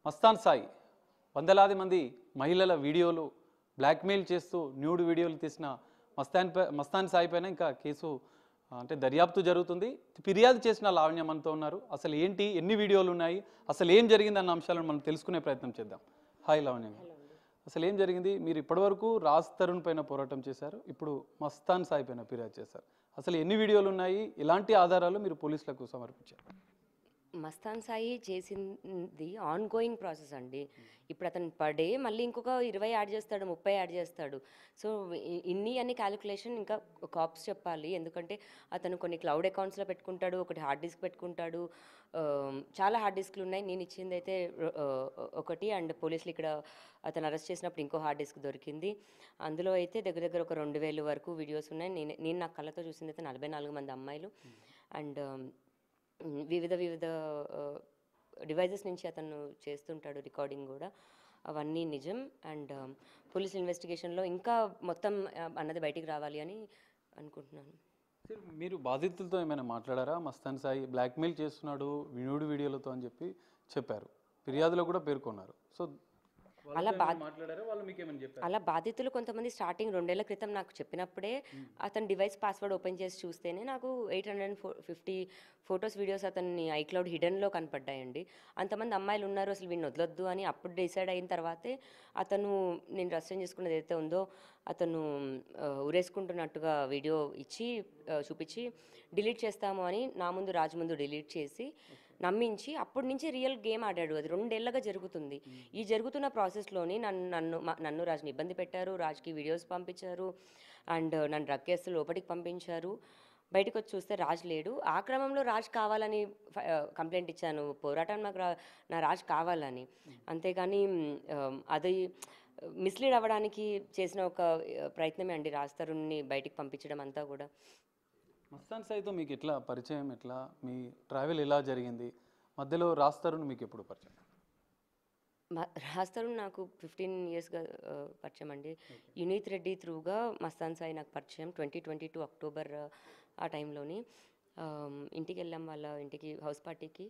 మస్తాన్ సాయి వందలాది మంది మహిళల వీడియోలు బ్లాక్మెయిల్ చేస్తూ న్యూడ్ వీడియోలు తీసిన మస్తాన్ సాయి పైన ఇంకా కేసు అంటే దర్యాప్తు జరుగుతుంది. ఫిర్యాదు చేసిన లావణ్య మనతో ఉన్నారు. అసలు ఏంటి, ఎన్ని వీడియోలు ఉన్నాయి, అసలు ఏం జరిగిందన్న అంశాలను మనం తెలుసుకునే ప్రయత్నం చేద్దాం. హాయ్ లావణ్య, అసలు ఏం జరిగింది? మీరు ఇప్పటివరకు రాజ్ తరుణ్ పైన పోరాటం చేశారు, ఇప్పుడు మస్తాన్ సాయి పైన ఫిర్యాదు చేశారు. అసలు ఎన్ని వీడియోలు ఉన్నాయి, ఎలాంటి ఆధారాలు మీరు పోలీసులకు సమర్పించారు? మస్తాన్ సాయి చేసింది ఆన్ గోయింగ్ ప్రాసెస్ అండి. ఇప్పుడు అతను పర్ డే మళ్ళీ ఇంకొక 20 యాడ్ చేస్తాడు, 30 యాడ్ చేస్తాడు. సో అన్ని క్యాలిక్యులేషన్ ఇంకా కాప్స్ చెప్పాలి. ఎందుకంటే అతను కొన్ని క్లౌడ్ అకౌంట్స్లో పెట్టుకుంటాడు, ఒకటి హార్డ్ డిస్క్ పెట్టుకుంటాడు. చాలా హార్డ్ డిస్క్లు ఉన్నాయి. నేను ఇచ్చింది అయితే ఒకటి, అండ్ పోలీసులు ఇక్కడ అతను అరెస్ట్ చేసినప్పుడు ఇంకో హార్డ్ డిస్క్ దొరికింది. అందులో అయితే దగ్గర ఒక 2000 వరకు వీడియోస్ ఉన్నాయి. నేను నా కళ్ళతో చూసింది అయితే 44 మంది అమ్మాయిలు అండ్ వివిధ డివైజెస్ నుంచి అతను చేస్తుంటాడు రికార్డింగ్ కూడా. అవన్నీ నిజం. అండ్ పోలీస్ ఇన్వెస్టిగేషన్లో ఇంకా మొత్తం అన్నది బయటికి రావాలి అని అనుకుంటున్నాను. మీరు బాధితులతో ఏమైనా మాట్లాడారా? మస్తాన్ సాయి బ్లాక్మెయిల్ చేస్తున్నాడు న్యూడ్ వీడియోలతో అని చెప్పారు, ఫిర్యాదులో కూడా పేర్కొన్నారు. సో అలా బాధితులు కొంతమంది స్టార్టింగ్ 2 ఏళ్ల క్రితం నాకు చెప్పినప్పుడే అతని డివైస్ పాస్వర్డ్ ఓపెన్ చేసి చూస్తేనే నాకు 850 ఫొటోస్ వీడియోస్ అతన్ని ఐక్లౌడ్ హిడెన్లో కనపడ్డాయండి. అంతమంది అమ్మాయిలు ఉన్నారు, అసలు వీడిని వదలొద్దు అని అప్పుడు డిసైడ్ అయిన తర్వాతే అతను నేను రస్యం చేసుకున్నది ఏదైతే ఉందో అతను ఉరేసుకుంటున్నట్టుగా వీడియో ఇచ్చి చూపించి డిలీట్ చేస్తాము అని నా ముందు రాజు ముందు డిలీట్ చేసి నమ్మించి అప్పటి నుంచి రియల్ గేమ్ ఆడాడు. అది 2 ఏళ్లగా జరుగుతుంది. ఈ జరుగుతున్న ప్రాసెస్లోని నన్ను రాజుని ఇబ్బంది పెట్టారు, రాజుకి వీడియోస్ పంపించారు అండ్ నన్ను డ్రగ్ కేసులు లోపలికి పంపించారు. బయటకు వచ్చి చూస్తే రాజు లేడు. ఆ క్రమంలో రాజు కావాలని కంప్లైంట్ ఇచ్చాను, పోరాటం నాకు నా రాజు కావాలని. అంతేగాని అది మిస్లీడ్ అవ్వడానికి చేసిన ఒక ప్రయత్నమే అండి రాజ్ తరుణ్ని బయటికి పంపించడం అంతా కూడా. మస్తాన్ సాయితో మీకు ఎట్లా పరిచయం, ఎట్లా మీ ట్రావెల్ ఎలా జరిగింది? మధ్యలో రాజ్ తరుణ్ మీకు ఎప్పుడు పరిచయం? రాజ్ తరుణ్ నాకు 15 ఇయర్స్గా పరిచయం అండి. యునీత్ రెడ్డి త్రూగా మస్తాన్ సాయి నాకు పరిచయం 2022 అక్టోబర్ ఆ టైంలోని. ఇంటికి వెళ్ళాం, వాళ్ళ ఇంటికి హౌస్ పార్టీకి.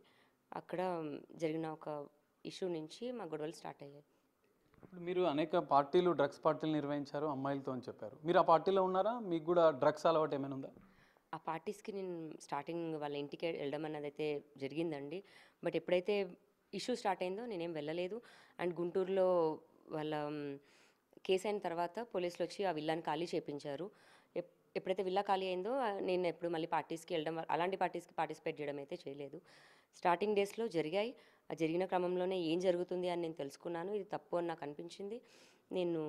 అక్కడ జరిగిన ఒక ఇష్యూ నుంచి మా గొడవలు స్టార్ట్ అయ్యాయి. ఇప్పుడు మీరు అనేక పార్టీలు, డ్రగ్స్ పార్టీలు నిర్వహించారు అమ్మాయిలతో అని చెప్పారు. మీరు ఆ పార్టీలో ఉన్నారా? మీకు కూడా డ్రగ్స్ అలవాటు ఏమైనా ఉందా? ఆ పార్టీస్కి నేను స్టార్టింగ్ వాళ్ళ ఇంటికి వెళ్ళడం అన్నది అయితే జరిగిందండి. బట్ ఎప్పుడైతే ఇష్యూ స్టార్ట్ అయిందో నేనేం వెళ్ళలేదు. అండ్ గుంటూరులో వాళ్ళ కేసు అయిన తర్వాత పోలీసులు వచ్చి ఆ విల్లాని ఖాళీ చేయించారు. ఎప్పుడైతే విల్లా ఖాళీ అయిందో నేను ఎప్పుడు మళ్ళీ పార్టీస్కి వెళ్ళడం, అలాంటి పార్టీస్కి పార్టిసిపేట్ చేయడం అయితే చేయలేదు. స్టార్టింగ్ డేస్లో జరిగాయి. ఆ జరిగిన క్రమంలోనే ఏం జరుగుతుంది అని నేను తెలుసుకున్నాను. ఇది తప్పు అని నాకు అనిపించింది. నేను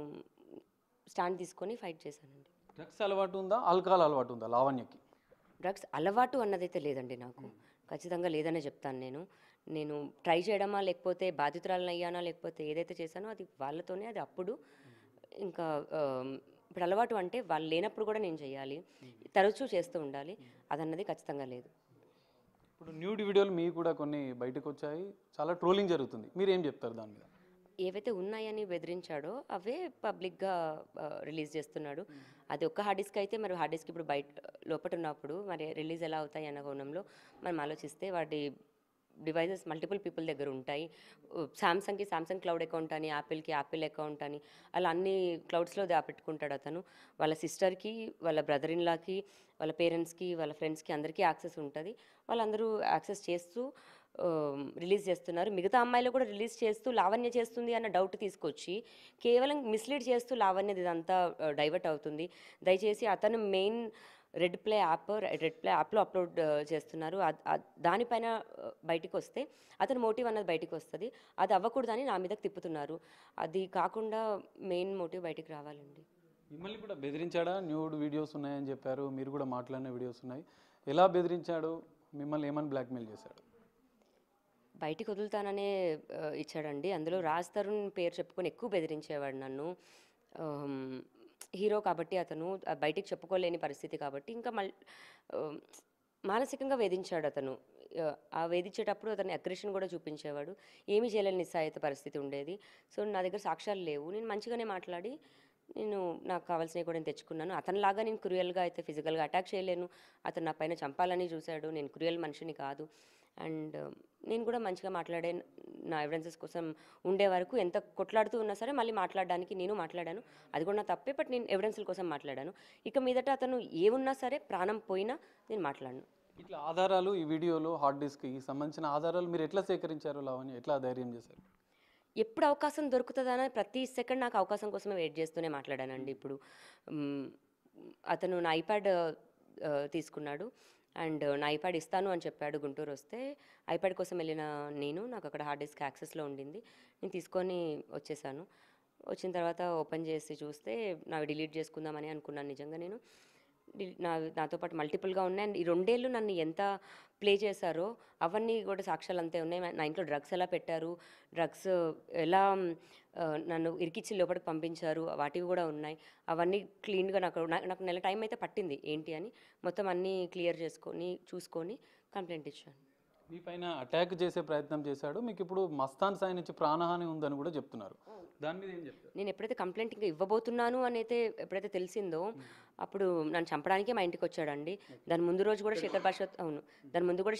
స్టాండ్ తీసుకొని ఫైట్ చేశానండి. డ్రగ్స్ అలవాటు ఉందా, ఆల్కహాల్ అలవాటు ఉందా లావణ్యకి? డ్రగ్స్ అలవాటు అన్నదైతే లేదండి నాకు. ఖచ్చితంగా లేదనే చెప్తాను. నేను ట్రై చేయడమా, లేకపోతే బాధితురాలను అయ్యానా, లేకపోతే ఏదైతే చేశానో అది వాళ్ళతోనే. అది అప్పుడు ఇంకా ఇప్పుడు అలవాటు అంటే వాళ్ళు లేనప్పుడు కూడా నేను చేయాలి, తరచూ చేస్తూ ఉండాలి, అదన్నది ఖచ్చితంగా లేదు. ఇప్పుడు న్యూడ్ వీడియోలు మీ కూడా కొన్ని బయటకు వచ్చాయి, చాలా ట్రోలింగ్ జరుగుతుంది, మీరు ఏం చెప్తారు దాని మీద? ఏవైతే ఉన్నాయని బెదిరించాడో అవే పబ్లిక్గా రిలీజ్ చేస్తున్నాడు. అది ఒక్క హార్డ్ డిస్క్ అయితే మరి హార్డ్ డిస్క్ ఇప్పుడు బయట లోపల ఉన్నప్పుడు మరి రిలీజ్ ఎలా అవుతాయి అన్న కోణంలో మనం ఆలోచిస్తే వాటి డివైజెస్ మల్టిపుల్ పీపుల్ దగ్గర ఉంటాయి. శాంసంగ్కి శాంసంగ్ క్లౌడ్ అకౌంట్ అని, యాపిల్కి యాపిల్ అకౌంట్ అని, అలా అన్ని క్లౌడ్స్లో దాపెట్టుకుంటాడు అతను. వాళ్ళ సిస్టర్కి, వాళ్ళ బ్రదర్ ఇన్లాకి, వాళ్ళ పేరెంట్స్కి, వాళ్ళ ఫ్రెండ్స్కి అందరికీ యాక్సెస్ ఉంటుంది. వాళ్ళందరూ యాక్సెస్ చేస్తూ రిలీజ్ చేస్తున్నారు. మిగతా అమ్మాయిలు కూడా రిలీజ్ చేస్తూ లావణ్య చేస్తుంది అన్న డౌట్ తీసుకొచ్చి కేవలం మిస్లీడ్ చేస్తూ లావణ్యది ఇదంతా డైవర్ట్ అవుతుంది. దయచేసి అతను మెయిన్ రెడ్ ప్లే యాప్లో అప్లోడ్ చేస్తున్నారు. దానిపైన బయటికి వస్తే అతని మోటివ్ అన్నది బయటికి వస్తుంది. అది అవ్వకూడదని నా మీదకి తిప్పుతున్నారు. అది కాకుండా మెయిన్ మోటివ్ బయటికి రావాలండి. మిమ్మల్ని కూడా బెదిరించాడా? న్యూడ్ వీడియోస్ ఉన్నాయని చెప్పారు, మీరు కూడా మాట్లాడిన వీడియోస్ ఉన్నాయి. ఎలా బెదిరించాడు? మిమ్మల్ని ఏమని బ్లాక్మెయిల్ చేశాడు? బయటికి వదులుతాననే ఇచ్చాడండి. అందులో రాజ్ తరుణ్ పేరు చెప్పుకొని ఎక్కువ బెదిరించేవాడు నన్ను. హీరో కాబట్టి అతను బయటికి చెప్పుకోలేని పరిస్థితి కాబట్టి ఇంకా మానసికంగా వేధించాడు అతను. ఆ వేధించేటప్పుడు అతని అగ్రెషన్ కూడా చూపించేవాడు. ఏమీ చేయలేని నిస్సాయిత పరిస్థితి ఉండేది. సో నా దగ్గర సాక్ష్యాలు లేవు. నేను మంచిగానే మాట్లాడి నాకు కావాల్సినవి కూడా నేను తెచ్చుకున్నాను. అతనిలాగా నేను క్రూయల్గా అయితే ఫిజికల్గా అటాక్ చేయలేను. అతను నా పైన చంపాలని చూశాడు. నేను క్రూయల్ మనిషిని కాదు. అండ్ నేను కూడా మంచిగా మాట్లాడే నా ఎవిడెన్సెస్ కోసం ఉండే వరకు ఎంత కొట్లాడుతూ ఉన్నా సరే మళ్ళీ మాట్లాడడానికి నేను మాట్లాడాను. అది కూడా నా తప్పే, బట్ నేను ఎవిడెన్స్ల కోసం మాట్లాడాను. ఇక మీదట అతను ఏమున్నా సరే ప్రాణం పోయినా నేను మాట్లాడను. ఇట్లా ఆధారాలు ఈ వీడియోలో హార్డ్ డిస్క్కి సంబంధించిన ఆధారాలు మీరు ఎట్లా సేకరించారు లావణ్య, ఎట్లా ధైర్యం చేశారు? ఎప్పుడు అవకాశం దొరుకుతుందని ప్రతి సెకండ్ నాకు అవకాశం కోసమే వెయిట్ చేస్తూనే మాట్లాడానండి. ఇప్పుడు మ్, అతను నా ఐప్యాడ్ తీసుకున్నాడు అండ్ నా ఐప్యాడ్ ఇస్తాను అని చెప్పాడు. గుంటూరు వస్తే ఐప్యాడ్ కోసం వెళ్ళిన నాకు అక్కడ హార్డ్ డిస్క్ యాక్సెస్లో ఉండింది. నేను తీసుకొని వచ్చేసాను. వచ్చిన తర్వాత ఓపెన్ చేసి చూస్తే నావి డిలీట్ చేసుకుందామని అనుకున్నాను. నిజంగా నేను నాతో పాటు మల్టిపుల్గా ఉన్నాయి. అండ్ ఈ 2 ఏళ్ళు నన్ను ఎంత ప్లే చేశారో అవన్నీ కూడా సాక్ష్యాలు అంతే ఉన్నాయి. నా ఇంట్లో డ్రగ్స్ ఎలా పెట్టారు, డ్రగ్స్ ఎలా నన్ను ఇరికిచ్చి లోపలికి పంపించారు, వాటివి కూడా ఉన్నాయి. అవన్నీ క్లీన్గా నాకు నెల టైం అయితే పట్టింది ఏంటి అని మొత్తం అన్నీ క్లియర్ చూసుకొని కంప్లైంట్ ఇచ్చాను. మీ పైన అటాక్ చేసే ప్రయత్నం చేశాడు, మీకు ఇప్పుడు మస్తాన్ సాయి నుంచి ప్రాణహాని ఉందని కూడా చెప్తున్నారు. దాని మీద ఏం చెప్తారు? నేను ఎప్పుడైతే కంప్లైంట్ ఇంకా ఇవ్వబోతున్నాను అని అయితే ఎప్పుడైతే తెలిసిందో అప్పుడు నన్ను చంపడానికే మా ఇంటికి వచ్చాడండి. దాని ముందు రోజు కూడా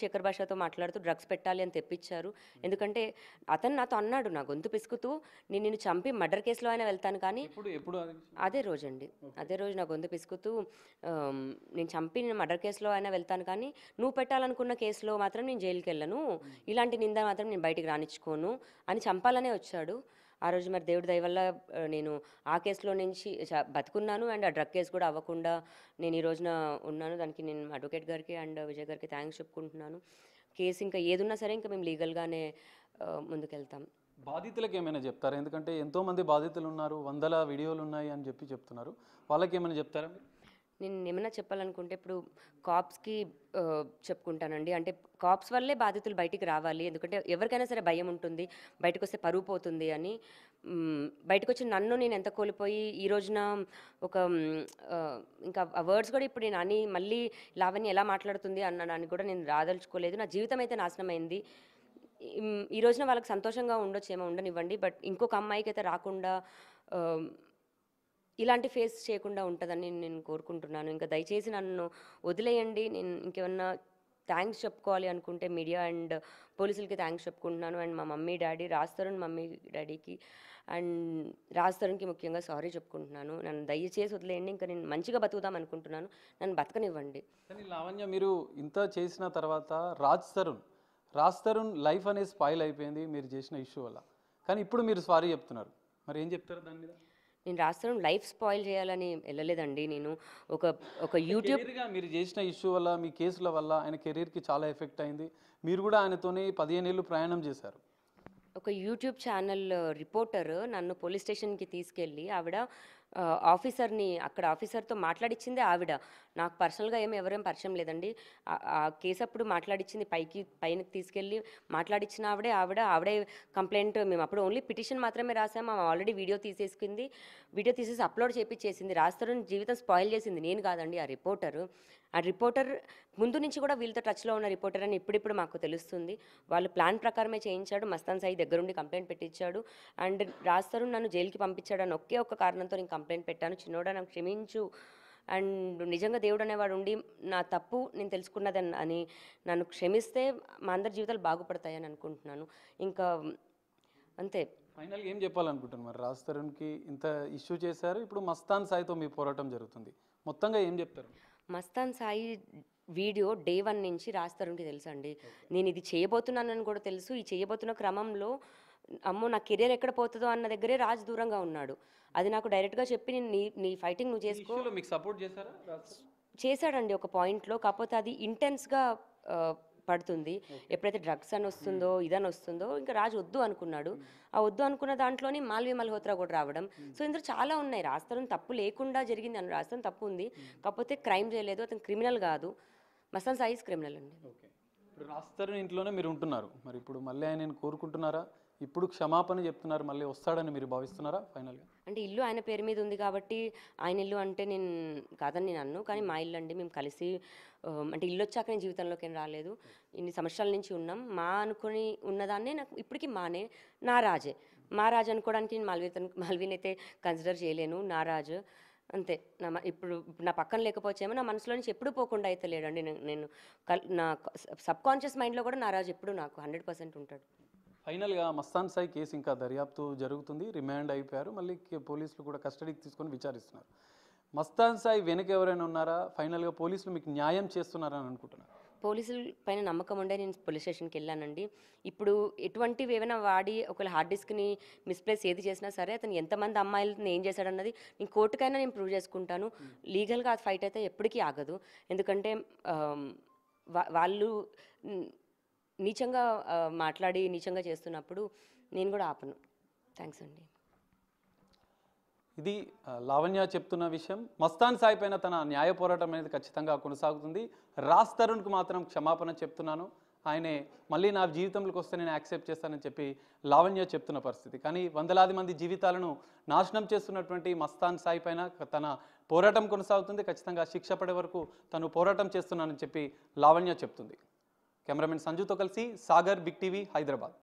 శేఖర్ భాషతో మాట్లాడుతూ డ్రగ్స్ పెట్టాలి అని తెప్పించారు. ఎందుకంటే అతను నాతో అన్నాడు, నా గొంతు పిసుకుతూ, నేను నిన్ను చంపి మర్డర్ కేసులో అయినా వెళ్తాను కానీ అదే రోజు నా గొంతు పిసుకుతూ నేను చంపి నేను మర్డర్ కేసులో అయినా వెళ్తాను కానీ నువ్వు పెట్టాలనుకున్న కేసులో మాత్రం నేను జైలుకి వెళ్ళను, ఇలాంటి నింద మాత్రం నేను బయటికి రానిచ్చుకోను అని చంపాలనే వచ్చాడు. ఆ రోజు మరి దేవుడి దయ వల్ల నేను ఆ కేసులో నుంచి బతుకున్నాను అండ్ ఆ డ్రగ్ కేసు కూడా అవ్వకుండా నేను ఈ రోజున ఉన్నాను. దానికి నేను అడ్వకేట్ గారికి అండ్ విజయ్ గారికి థ్యాంక్స్ చెప్పుకుంటున్నాను. కేసు ఇంకా ఏదున్నా సరే ఇంకా మేము లీగల్గానే ముందుకెళ్తాం. బాధితులకు ఏమైనా చెప్తారా? ఎందుకంటే ఎంతోమంది బాధితులు ఉన్నారు, వందల వీడియోలు ఉన్నాయి అని చెప్తున్నారు. వాళ్ళకి ఏమైనా చెప్తారా? నేను ఏమైనా చెప్పాలనుకుంటే ఇప్పుడు కాప్స్కి చెప్పుకుంటానండి. అంటే కాప్స్ వల్లే బాధితులు బయటికి రావాలి. ఎందుకంటే ఎవరికైనా సరే భయం ఉంటుంది, బయటకు వస్తే పరువు పోతుంది అని. బయటకు వచ్చి నన్ను నేను ఎంత కోల్పోయి ఈ రోజున ఒక ఇంకా ఆ వర్డ్స్ కూడా ఇప్పుడు నేను అని మళ్ళీ లావణ్య ఎలా మాట్లాడుతుంది అన్నదాన్ని కూడా నేను రాదలుచుకోలేదు. నా జీవితం అయితే నాశనం అయింది. ఈ రోజున వాళ్ళకి సంతోషంగా ఉండొచ్చేమో, ఉండనివ్వండి. బట్ ఇంకొక అమ్మాయికి అయితే రాకుండా ఇలాంటి ఫేస్ చేయకుండా ఉంటుందని నేను కోరుకుంటున్నాను. ఇంకా దయచేసి నన్ను వదిలేయండి. నేను ఇంకేమన్నా థ్యాంక్స్ చెప్పుకోవాలి అనుకుంటే మీడియా అండ్ పోలీసులకి థ్యాంక్స్ చెప్పుకుంటున్నాను. అండ్ మా మమ్మీ డాడీ, మమ్మీ డాడీకి అండ్ రాజ్ ముఖ్యంగా సారీ చెప్పుకుంటున్నాను. నన్ను దయచేసి వదిలేయండి. ఇంకా నేను మంచిగా బతుకుదాం అనుకుంటున్నాను, నన్ను బతకనివ్వండి. కానీ లావణ్య, మీరు ఇంత చేసిన తర్వాత రాజ్ తరుణ్ లైఫ్ అనేది స్పాయిల్ అయిపోయింది మీరు చేసిన ఇష్యూ వల్ల. కానీ ఇప్పుడు మీరు సారీ చెప్తున్నారు, మరి ఏం చెప్తారు దాని మీద? నేను రాస్తాను లైఫ్ స్పాయిల్ చేయాలని వెళ్ళలేదండి. నేను ఒక యూట్యూబ్గా మీరు చేసిన ఇష్యూ వల్ల, మీ కేసుల వల్ల ఆయన కెరీర్కి చాలా ఎఫెక్ట్ అయింది. మీరు కూడా ఆయనతోని 15 ఏళ్ళు ప్రయాణం చేశారు. ఒక యూట్యూబ్ ఛానల్ రిపోర్టర్ నన్ను పోలీస్ స్టేషన్కి తీసుకెళ్ళి ఆవిడ అక్కడ ఆఫీసర్తో మాట్లాడిచ్చిందే ఆవిడ. నాకు పర్సనల్గా ఎవరేం పరిచయం లేదండి. ఆ కేసు అప్పుడు మాట్లాడిచ్చింది, పైనకి తీసుకెళ్ళి మాట్లాడిచ్చిన ఆవిడే కంప్లైంట్. మేము అప్పుడు ఓన్లీ పిటిషన్ మాత్రమే రాసాము. ఆమె ఆల్రెడీ వీడియో తీసేసి అప్లోడ్ చేపించేసింది. రాస్తారని జీవితం స్పాయిల్ చేసింది నేను కాదండి, ఆ రిపోర్టర్ ముందు నుంచి కూడా వీళ్ళతో టచ్లో ఉన్న రిపోర్టర్ అని ఇప్పుడిప్పుడు మాకు తెలుస్తుంది. వాళ్ళు ప్లాన్ ప్రకారమే చేయించాడు. మస్తాన్ సాయి దగ్గరుండి కంప్లైంట్ పెట్టించాడు అండ్ రాస్తారు నన్ను జైలుకి పంపించాడు అని ఒకే ఒక్క కారణంతో నేను కంప్లైంట్ పెట్టాను. చిన్నోడా నాకు క్షమించు అండ్ నిజంగా దేవుడు అనేవాడు ఉండి నా తప్పు నేను తెలుసుకున్నదని అని నన్ను క్షమిస్తే మా అందరి జీవితాలు బాగుపడతాయని అనుకుంటున్నాను. ఇంకా అంతే. ఫైనల్గా ఏం చెప్పాలనుకుంటున్నారు? మరి రాజ్ తరుణ్కి ఇంత ఇష్యూ చేశారు, ఇప్పుడు మస్తాన్ సాయితో మీ పోరాటం జరుగుతుంది, మొత్తంగా ఏం చెప్తారు? మస్తాన్ సాయి వీడియో డే 1 నుంచి రాజ్ తరుణ్కి తెలుసు అండి. నేను ఇది చేయబోతున్నానని కూడా తెలుసు. ఈ చేయబోతున్న క్రమంలో అమ్మో నా కెరీర్ ఎక్కడ పోతుందో అన్న దగ్గరే రాజ్ దూరంగా ఉన్నాడు. అది నాకు డైరెక్ట్గా చెప్పి నేను నీ ఫైటింగ్ నువ్వు చేసుకో మీకు సపోర్ట్ చేశారా? చేశాడండి ఒక పాయింట్లో. కాకపోతే అది ఇంటెన్స్గా పడుతుంది. ఎప్పుడైతే డ్రగ్స్ అని వస్తుందో ఇదని వస్తుందో ఇంకా రాజు వద్దు అనుకున్నాడు. ఆ వద్దు అనుకున్న దాంట్లోనే మాల్వి మల్హోత్రా కూడా రావడం. సో ఇందులో చాలా ఉన్నాయి. రాజ్ తరుణ్ తప్పు లేకుండా జరిగింది అని రాజ్ తరుణ్ తప్పు ఉంది, కాకపోతే క్రైమ్ చేయలేదు. అతను క్రిమినల్ కాదు. మస్తాన్ సాయి క్రిమినల్ అండి. ఇప్పుడు రాజ్ తరుణ్ ఇంట్లోనే మీరు ఉంటున్నారు, మరి ఇప్పుడు మళ్ళీ ఆయన కోరుకుంటున్నారా? ఇప్పుడు క్షమాపణ చెప్తున్నారు, మళ్ళీ వస్తాడని మీరు భావిస్తున్నారా? ఫైనల్గా అంటే ఇల్లు ఆయన పేరు మీద ఉంది కాబట్టి ఆయన ఇల్లు అంటే నేను కాదని నేను అన్ను, కానీ మా ఇల్లు అండి. మేము కలిసి అంటే ఇల్లు వచ్చాక నేను జీవితంలోకి ఏం రాలేదు. ఇన్ని సంవత్సరాల నుంచి ఉన్నాం. మా అనుకుని ఉన్నదాన్నే నాకు ఇప్పటికీ నా రాజే అనుకోవడానికి నేను మాల్విని అయితే కన్సిడర్ చేయలేను. నా రాజు అంతే. ఇప్పుడు నా పక్కన లేకపోవచ్చేమో, నా మనసులో నుంచి ఎప్పుడూ పోకుండా అయితే లేడండి. నేను నా సబ్‌కాన్షియస్ మైండ్‌లో కూడా నారాజు ఎప్పుడూ నాకు 100% ఉంటాడు. ఫైనల్‌గా మస్తాన్ సాయి కేసు ఇంకా దర్యాప్తు జరుగుతుంది. రిమాండ్ అయిపోయారు. మళ్ళీ పోలీసులు కూడా కస్టడీకి తీసుకొని విచారిస్తున్నారు. మస్తాన్ సాయి వెనక ఎవరైనా ఉన్నారా? ఫైనల్‌గా పోలీసులు మీకు న్యాయం చేస్తున్నారని అనుకుంటున్నారు? పోలీసుల పైన నమ్మకం ఉండే నేను పోలీస్ స్టేషన్‌కి వెళ్ళానండి. ఇప్పుడు ఎటువంటివి ఏమైనా వాడి ఒకవేళ హార్డ్ డిస్క్‌ని మిస్‌ప్లేస్ ఏది చేసినా సరే, అతను ఎంతమంది అమ్మాయిలని ఏం చేశాడన్నది నేను కోర్టుకైనా నేను ప్రూవ్ చేసుకుంటాను. లీగల్‌గా ఆ ఫైట్ అయితే ఎప్పటికీ ఆగదు. ఎందుకంటే ఆహ్, వాళ్ళు హ్మ్, నీచంగా మాట్లాడి నీచంగా చేస్తున్నప్పుడు నేను కూడా ఆపను. థ్యాంక్స్ అండి. ఇది లావణ్య చెప్తున్న విషయం. మస్తాన్ సాయి పైన తన న్యాయ పోరాటం అనేది ఖచ్చితంగా కొనసాగుతుంది. రాజ్ తరుణ్‌కు మాత్రం క్షమాపణ చెప్తున్నాను. ఆయనే మళ్ళీ నా జీవితంలోకి వస్తే నేను యాక్సెప్ట్ చేస్తానని చెప్పి లావణ్య చెప్తున్న పరిస్థితి. కానీ వందలాది మంది జీవితాలను నాశనం చేస్తున్నటువంటి మస్తాన్ సాయి పైన తన పోరాటం కొనసాగుతుంది. ఖచ్చితంగా శిక్ష పడే వరకు తను పోరాటం చేస్తున్నానని చెప్పి లావణ్య చెప్తుంది. కెమెరామెన్ సంజుతో కలిసి సాగర్, బిగ్ టీవీ, హైదరాబాద్.